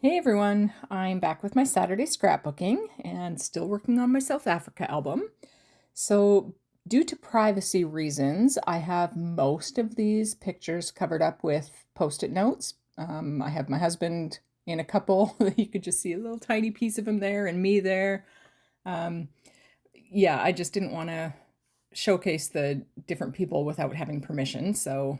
Hey everyone, I'm back with my Saturday scrapbooking and still working on my South Africa album. So, due to privacy reasons, I have most of these pictures covered up with post-it notes. I have my husband in a couple that you could just see a little tiny piece of him there and me there. Um, yeah, I just didn't want to showcase the different people without having permission, so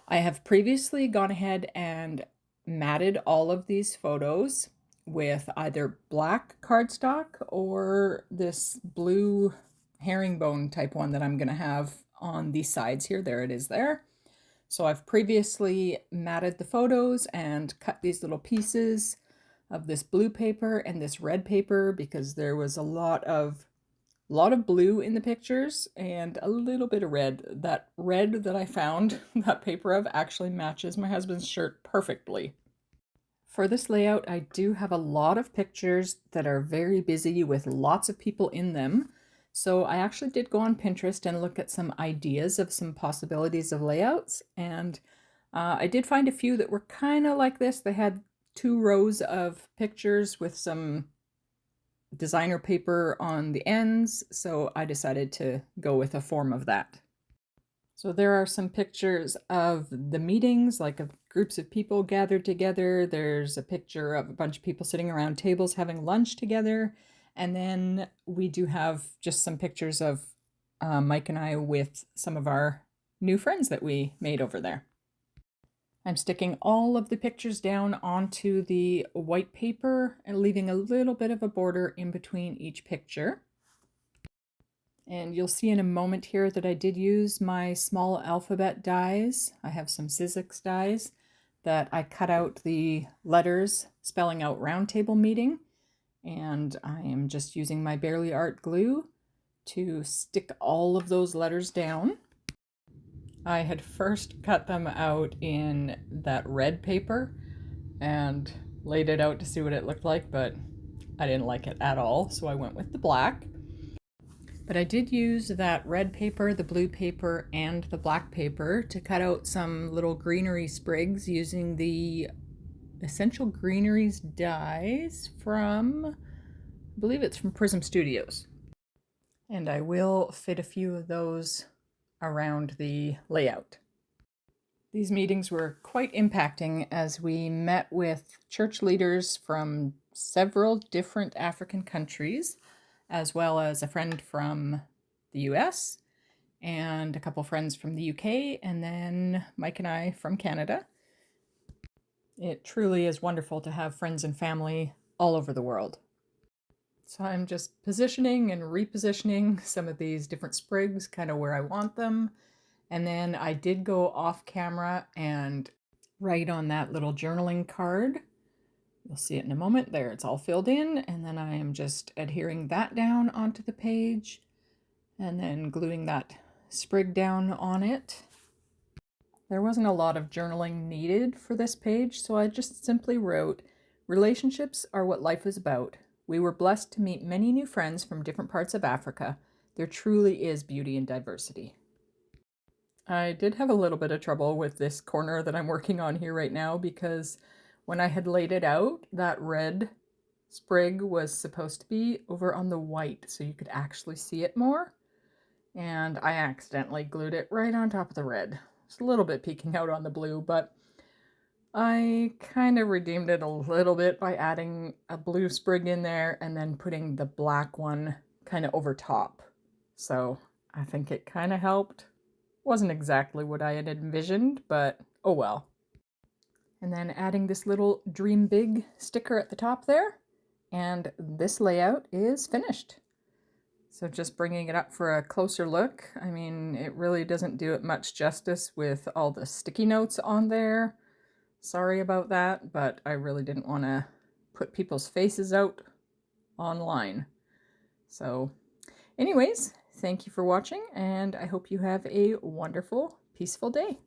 I have previously gone ahead and matted all of these photos with either black cardstock or this blue herringbone type one that I'm going to have on the sides here. There it is there. So I've previously matted the photos and cut these little pieces of this blue paper and this red paper because there was a lot of blue in the pictures and a little bit of red. That red that I found that paper of actually matches my husband's shirt perfectly. For this layout, I do have a lot of pictures that are very busy with lots of people in them. So I actually did go on Pinterest and look at some ideas of some possibilities of layouts. And I did find a few that were kind of like this. They had 2 rows of pictures with some designer paper on the ends, so I decided to go with a form of that. So there are some pictures of the meetings, like of groups of people gathered together. There's a picture of a bunch of people sitting around tables having lunch together. And then we do have just some pictures of Mike and I with some of our new friends that we made over there. I'm sticking all of the pictures down onto the white paper and leaving a little bit of a border in between each picture. And you'll see in a moment here that I did use my small alphabet dies. I have some Sizzix dies that I cut out the letters spelling out roundtable meeting. And I am just using my Barely Art glue to stick all of those letters down. I had first cut them out in that red paper and laid it out to see what it looked like, but I didn't like it at all, so I went with the black. But I did use that red paper, the blue paper, and the black paper to cut out some little greenery sprigs using the Essential Greeneries dies from, I believe it's from Prism Studios. And I will fit a few of those around the layout. These meetings were quite impacting as we met with church leaders from several different African countries, as well as a friend from the US and a couple friends from the UK, and then Mike and I from Canada. It truly is wonderful to have friends and family all over the world. So I'm just positioning and repositioning some of these different sprigs kind of where I want them. And then I did go off camera and write on that little journaling card. You'll see it in a moment. There, it's all filled in. And then I am just adhering that down onto the page and then gluing that sprig down on it. There wasn't a lot of journaling needed for this page, so I just simply wrote, "Relationships are what life is about. We were blessed to meet many new friends from different parts of Africa. There truly is beauty in diversity." I did have a little bit of trouble with this corner that I'm working on here right now because when I had laid it out, that red sprig was supposed to be over on the white so you could actually see it more. And I accidentally glued it right on top of the red. It's a little bit peeking out on the blue, but I kind of redeemed it a little bit by adding a blue sprig in there and then putting the black one kind of over top. So I think it kind of helped. Wasn't exactly what I had envisioned, but oh well. And then adding this little Dream Big sticker at the top there, and this layout is finished. So just bringing it up for a closer look, I mean, it really doesn't do it much justice with all the sticky notes on there. Sorry about that, but I really didn't want to put people's faces out online. So anyways, thank you for watching, and I hope you have a wonderful, peaceful day.